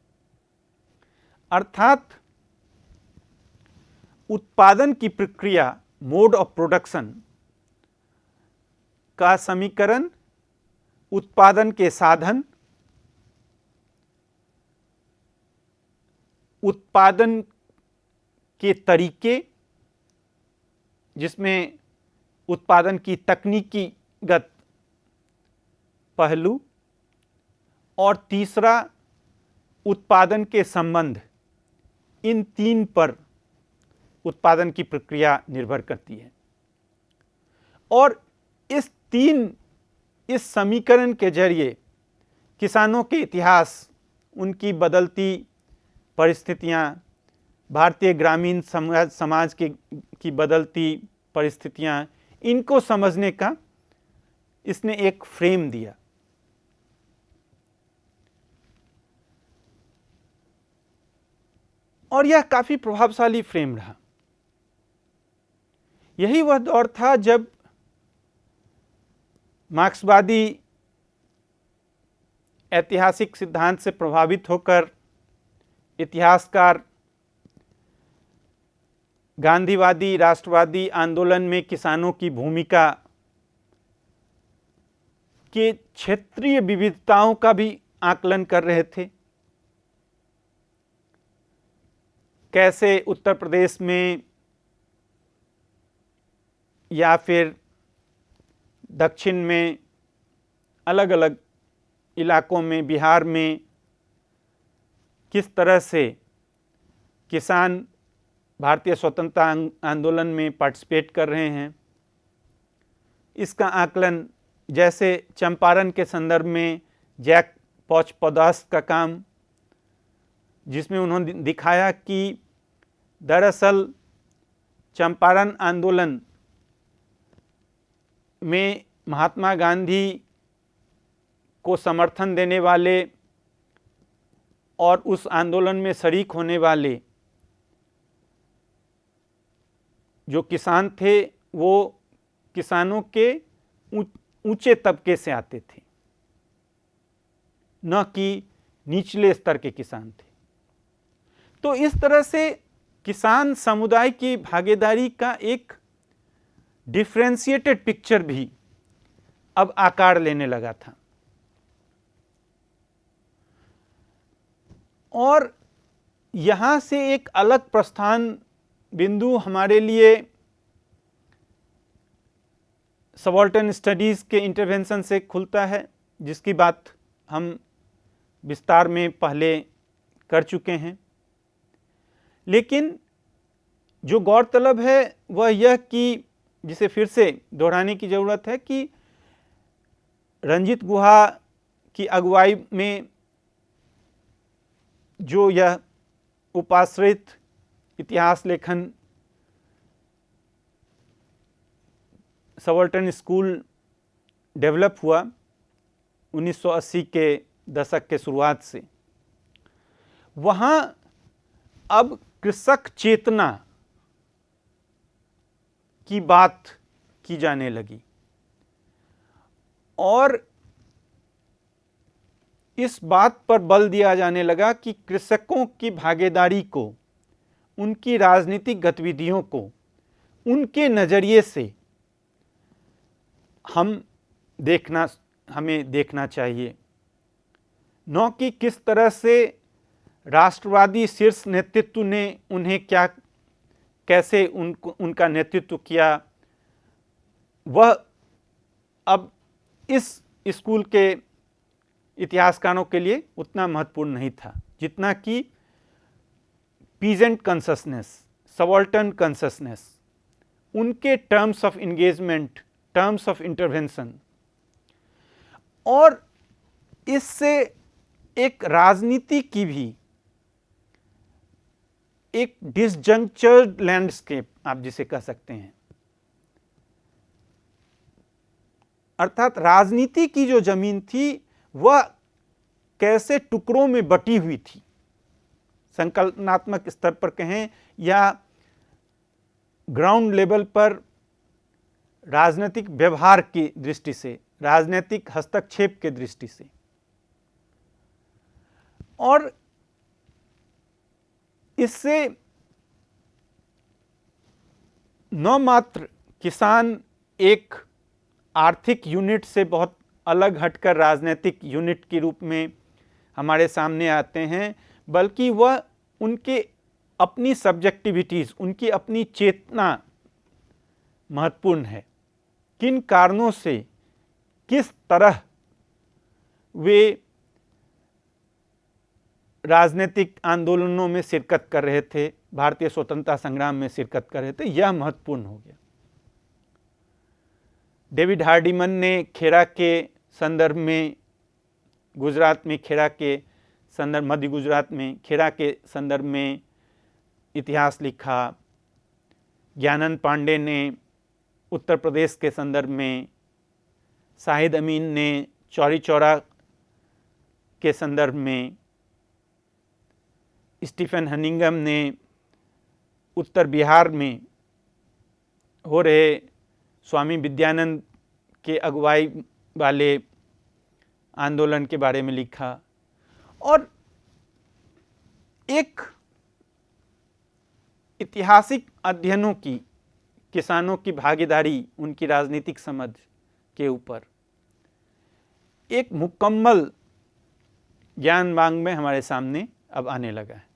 अर्थात उत्पादन की प्रक्रिया, मोड ऑफ प्रोडक्शन का समीकरण, उत्पादन के साधन, उत्पादन के तरीके, जिसमें उत्पादन की तकनीकीगत पहलू, और तीसरा उत्पादन के संबंध, इन तीन पर उत्पादन की प्रक्रिया निर्भर करती है। और इस समीकरण के जरिए किसानों के इतिहास, उनकी बदलती परिस्थितियां, भारतीय ग्रामीण समाज की बदलती परिस्थितियां, इनको समझने का इसने एक फ्रेम दिया। और यह काफी प्रभावशाली फ्रेम रहा। यही वह दौर था जब मार्क्सवादी ऐतिहासिक सिद्धांत से प्रभावित होकर इतिहासकार गांधीवादी राष्ट्रवादी आंदोलन में किसानों की भूमिका के क्षेत्रीय विविधताओं का भी आकलन कर रहे थे। कैसे उत्तर प्रदेश में या फिर दक्षिण में, अलग अलग इलाकों में, बिहार में किस तरह से किसान भारतीय स्वतंत्रता आंदोलन में पार्टिसिपेट कर रहे हैं, इसका आकलन, जैसे चंपारण के संदर्भ में जैक पॉच-पौदास का काम, जिसमें उन्होंने दिखाया कि दरअसल चंपारण आंदोलन में महात्मा गांधी को समर्थन देने वाले और उस आंदोलन में शरीक होने वाले जो किसान थे वो किसानों के ऊंचे तबके से आते थे, न कि निचले स्तर के किसान थे। तो इस तरह से किसान समुदाय की भागीदारी का एक डिफरेंशिएटेड पिक्चर भी अब आकार लेने लगा था। और यहाँ से एक अलग प्रस्थान बिंदु हमारे लिए सबाल्टर्न स्टडीज़ के इंटरवेंशन से खुलता है, जिसकी बात हम विस्तार में पहले कर चुके हैं। लेकिन जो गौरतलब है वह यह कि, जिसे फिर से दोहराने की ज़रूरत है, कि रंजीत गुहा की अगुवाई में जो यह उपाश्रित इतिहास लेखन सबाल्टर्न स्कूल डेवलप हुआ 1980 के दशक के शुरुआत से, वहाँ अब कृषक चेतना की बात की जाने लगी और इस बात पर बल दिया जाने लगा कि कृषकों की भागीदारी को, उनकी राजनीतिक गतिविधियों को उनके नज़रिए से हमें देखना चाहिए, न कि किस तरह से राष्ट्रवादी शीर्ष नेतृत्व ने उन्हें कैसे उनका नेतृत्व किया। वह अब इस स्कूल के इतिहासकारों के लिए उतना महत्वपूर्ण नहीं था जितना कि पीजेंट कॉन्शसनेस, सबाल्टर्न कॉन्शसनेस, उनके terms of engagement, terms of intervention, और इससे एक राजनीति की भी एक डिसजंक्चर्ड लैंडस्केप आप जिसे कह सकते हैं, अर्थात राजनीति की जो जमीन थी वह कैसे टुकड़ों में बटी हुई थी, संकल्पनात्मक स्तर पर कहें या ग्राउंड लेवल पर राजनीतिक व्यवहार की दृष्टि से, राजनीतिक हस्तक्षेप के दृष्टि से। और इससे न मात्र किसान एक आर्थिक यूनिट से बहुत अलग हटकर राजनीतिक यूनिट के रूप में हमारे सामने आते हैं, बल्कि वह उनके अपनी सब्जेक्टिविटीज़, उनकी अपनी चेतना महत्वपूर्ण है। किन कारणों से, किस तरह वे राजनीतिक आंदोलनों में शिरकत कर रहे थे, भारतीय स्वतंत्रता संग्राम में शिरकत कर रहे थे, यह महत्वपूर्ण हो गया। डेविड हार्डिमन ने खेड़ा के संदर्भ में, गुजरात में खेड़ा के संदर्भ, मध्य गुजरात में खेड़ा के संदर्भ में इतिहास लिखा। ज्ञानंद पांडे ने उत्तर प्रदेश के संदर्भ में, शाहिद अमीन ने चौरी चौरा के संदर्भ में, स्टीफन हनिंगम ने उत्तर बिहार में हो रहे स्वामी विद्यानंद के अगुवाई वाले आंदोलन के बारे में लिखा। और एक ऐतिहासिक अध्ययनों की, किसानों की भागीदारी, उनकी राजनीतिक समझ के ऊपर एक मुकम्मल ज्ञान मांग में हमारे सामने अब आने लगा है।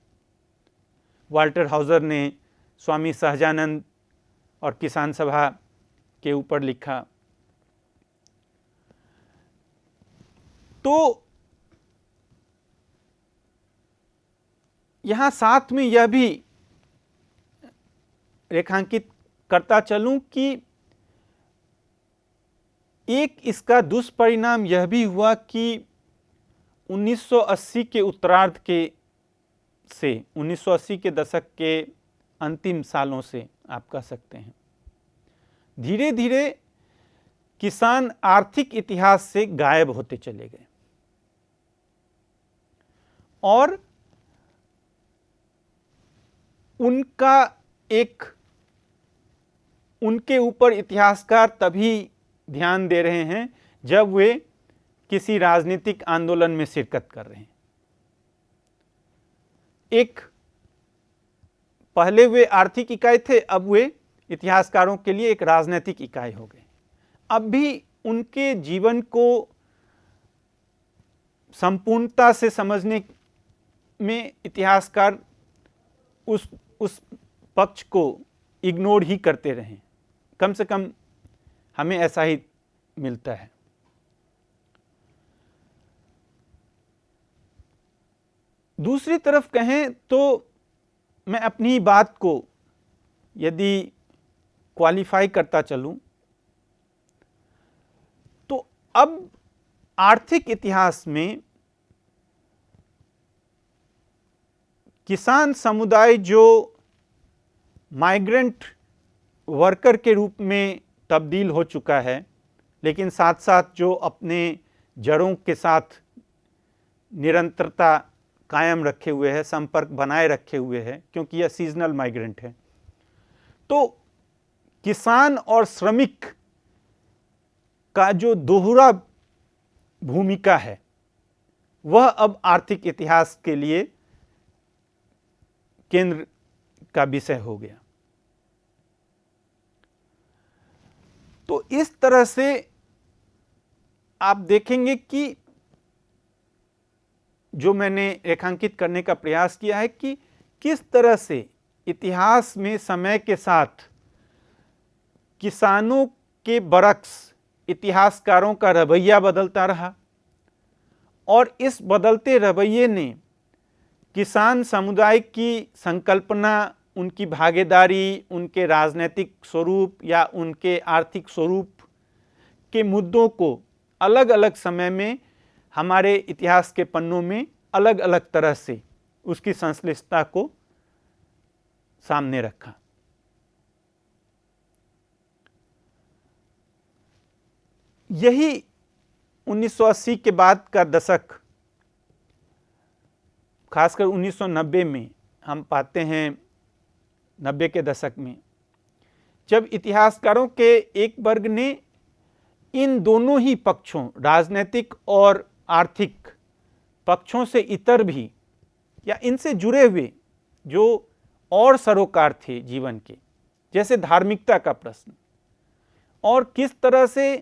वाल्टर हाउज़र ने स्वामी सहजानंद और किसान सभा के ऊपर लिखा। तो यहाँ साथ में यह भी रेखांकित करता चलूं कि एक इसका दुष्परिणाम यह भी हुआ कि 1980 के उत्तरार्ध के से 1980 के दशक के अंतिम सालों से आप कह सकते हैं, धीरे धीरे किसान आर्थिक इतिहास से गायब होते चले गए और उनके ऊपर इतिहासकार तभी ध्यान दे रहे हैं जब वे किसी राजनीतिक आंदोलन में शिरकत कर रहे हैं। पहले वे आर्थिक इकाई थे, अब वे इतिहासकारों के लिए एक राजनीतिक इकाई हो गए। अब भी उनके जीवन को संपूर्णता से समझने में इतिहासकार उस पक्ष को इग्नोर ही करते रहें, कम से कम हमें ऐसा ही मिलता है। दूसरी तरफ कहें तो मैं अपनी बात को यदि क्वालिफाई करता चलूं तो अब आर्थिक इतिहास में किसान समुदाय जो माइग्रेंट वर्कर के रूप में तब्दील हो चुका है, लेकिन साथ साथ जो अपने जड़ों के साथ निरंतरता कायम रखे हुए है, संपर्क बनाए रखे हुए है, क्योंकि यह सीजनल माइग्रेंट है। तो किसान और श्रमिक का जो दोहरा भूमिका है वह अब आर्थिक इतिहास के लिए केंद्र का विषय हो गया। तो इस तरह से आप देखेंगे कि जो मैंने रेखांकित करने का प्रयास किया है कि किस तरह से इतिहास में समय के साथ किसानों के बरक्स इतिहासकारों का रवैया बदलता रहा और इस बदलते रवैये ने किसान समुदाय की संकल्पना, उनकी भागीदारी, उनके राजनीतिक स्वरूप या उनके आर्थिक स्वरूप के मुद्दों को अलग अलग समय में हमारे इतिहास के पन्नों में अलग अलग तरह से उसकी संश्लिष्टता को सामने रखा। यही 1980 के बाद का दशक, खासकर 1990 में हम पाते हैं, 90 के दशक में जब इतिहासकारों के एक वर्ग ने इन दोनों ही पक्षों, राजनीतिक और आर्थिक पक्षों से इतर भी या इनसे जुड़े हुए जो और सरोकार थे जीवन के, जैसे धार्मिकता का प्रश्न और किस तरह से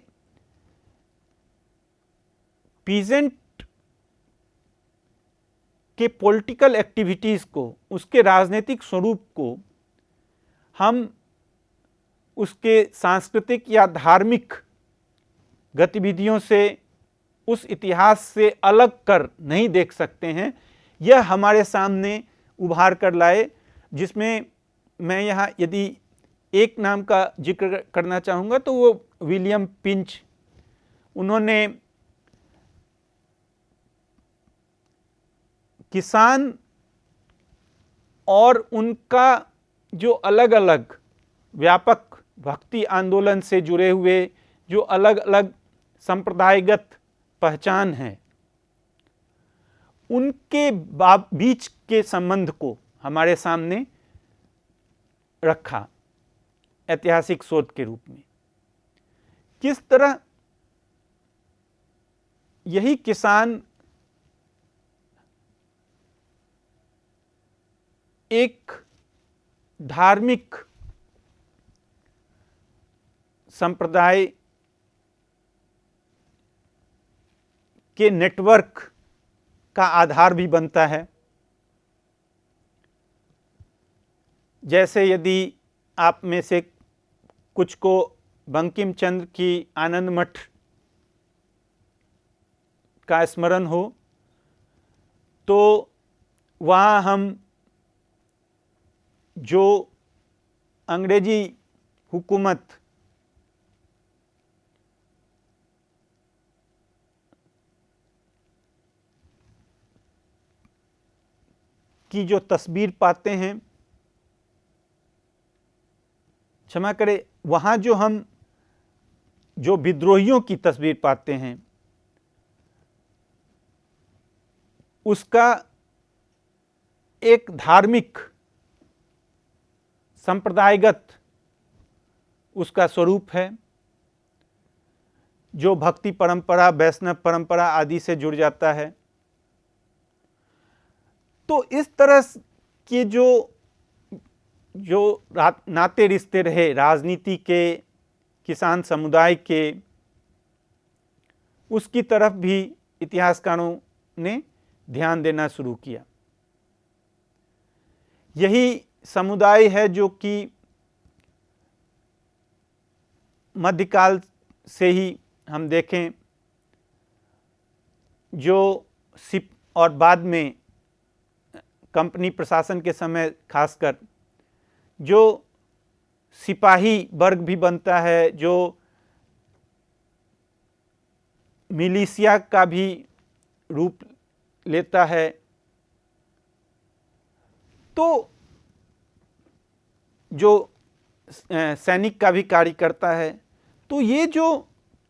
पीजेंट के पॉलिटिकल एक्टिविटीज़ को, उसके राजनीतिक स्वरूप को हम उसके सांस्कृतिक या धार्मिक गतिविधियों से, उस इतिहास से अलग कर नहीं देख सकते हैं, यह हमारे सामने उभार कर लाए। जिसमें मैं यहाँ यदि एक नाम का जिक्र करना चाहूँगा तो वो विलियम पिंच। उन्होंने किसान और उनका जो अलग अलग व्यापक भक्ति आंदोलन से जुड़े हुए जो अलग अलग संप्रदायगत पहचान है, उनके बीच के संबंध को हमारे सामने रखा ऐतिहासिक शोध के रूप में। किस तरह यही किसान एक धार्मिक संप्रदाय के नेटवर्क का आधार भी बनता है। जैसे यदि आप में से कुछ को बंकिम चंद्र की आनंद मठ का स्मरण हो, तो वहाँ हम जो अंग्रेजी हुकूमत की जो तस्वीर पाते हैं, क्षमा करें, वहाँ जो हम जो विद्रोहियों की तस्वीर पाते हैं, उसका एक धार्मिक संप्रदायगत उसका स्वरूप है, जो भक्ति परंपरा, वैष्णव परंपरा आदि से जुड़ जाता है। तो इस तरह के जो नाते रिश्ते रहे राजनीति के, किसान समुदाय के, उसकी तरफ भी इतिहासकारों ने ध्यान देना शुरू किया। यही समुदाय है जो कि मध्यकाल से ही हम देखें, जो सिप और बाद में कंपनी प्रशासन के समय खासकर जो सिपाही वर्ग भी बनता है, जो मिलिशिया का भी रूप लेता है, तो जो सैनिक का भी कार्य करता है। तो ये जो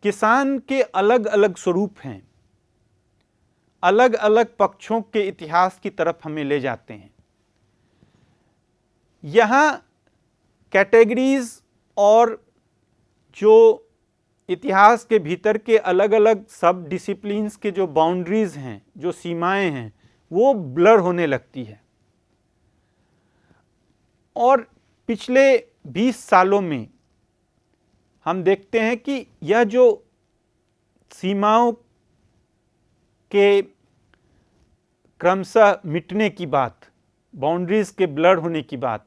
किसान के अलग अलग स्वरूप हैं, अलग अलग पक्षों के इतिहास की तरफ हमें ले जाते हैं। यहाँ कैटेगरीज और जो इतिहास के भीतर के अलग अलग सब डिसिप्लिन्स के जो बाउंड्रीज हैं, जो सीमाएं हैं, वो ब्लर होने लगती है। और पिछले 20 सालों में हम देखते हैं कि यह जो सीमाओं के क्रमशः मिटने की बात, बाउंड्रीज के ब्लर होने की बात,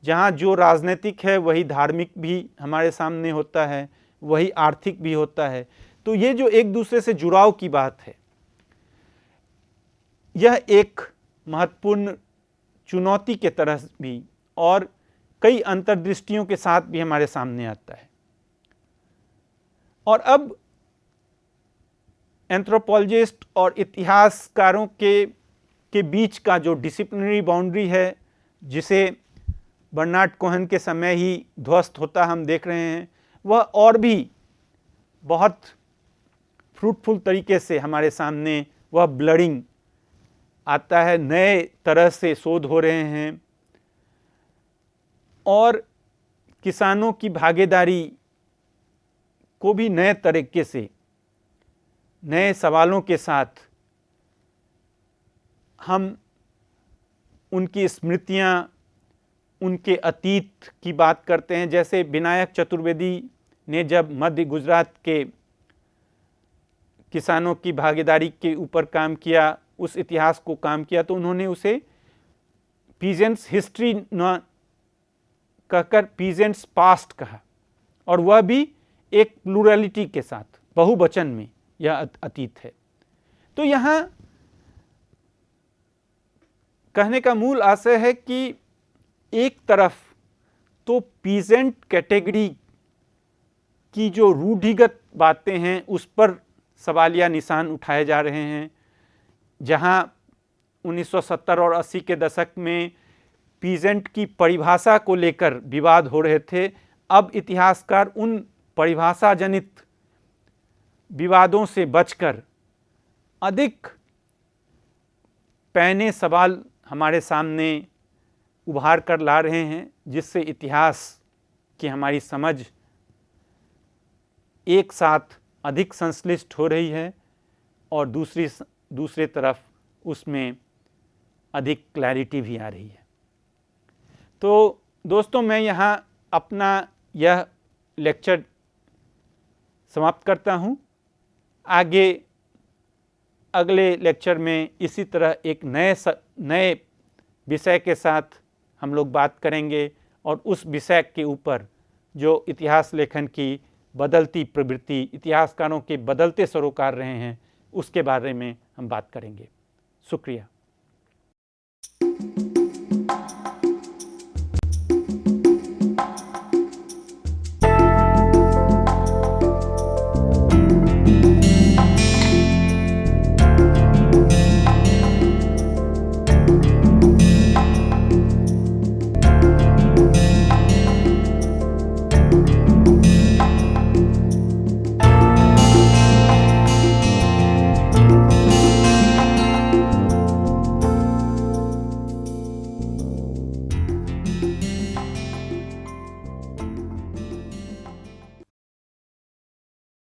जहाँ जो राजनीतिक है वही धार्मिक भी हमारे सामने होता है, वही आर्थिक भी होता है। तो ये जो एक दूसरे से जुड़ाव की बात है, यह एक महत्वपूर्ण चुनौती के तरह भी और कई अंतर्दृष्टियों के साथ भी हमारे सामने आता है। और अब एंथ्रोपोलॉजिस्ट और इतिहासकारों के बीच का जो डिसिप्लिनरी बाउंड्री है, जिसे बर्नार्ड कोहेन के समय ही ध्वस्त होता हम देख रहे हैं, वह और भी बहुत फ्रूटफुल तरीके से हमारे सामने वह ब्लरिंग आता है। नए तरह से शोध हो रहे हैं और किसानों की भागीदारी को भी नए तरीके से, नए सवालों के साथ हम उनकी स्मृतियाँ, उनके अतीत की बात करते हैं। जैसे विनायक चतुर्वेदी ने जब मध्य गुजरात के किसानों की भागीदारी के ऊपर काम किया, उस इतिहास को काम किया, तो उन्होंने उसे पीजेंट्स हिस्ट्री न कहकर पीजेंट्स पास्ट कहा, और वह भी एक प्लूरलिटी के साथ, बहुवचन में यह अतीत है। तो यहाँ कहने का मूल आशय है कि एक तरफ तो पीजेंट कैटेगरी की जो रूढ़िगत बातें हैं उस पर सवालिया निशान उठाए जा रहे हैं। जहां 1970 और 80 के दशक में पीजेंट की परिभाषा को लेकर विवाद हो रहे थे, अब इतिहासकार उन परिभाषा जनित विवादों से बचकर अधिक पैने सवाल हमारे सामने उभार कर ला रहे हैं, जिससे इतिहास की हमारी समझ एक साथ अधिक संश्लिष्ट हो रही है और दूसरे तरफ उसमें अधिक क्लैरिटी भी आ रही है। तो दोस्तों, मैं यहाँ अपना यह लेक्चर समाप्त करता हूँ। आगे अगले लेक्चर में इसी तरह एक नए विषय के साथ हम लोग बात करेंगे और उस विषय के ऊपर जो इतिहास लेखन की बदलती प्रवृत्ति, इतिहासकारों के बदलते सरोकार रहे हैं, उसके बारे में हम बात करेंगे। शुक्रिया।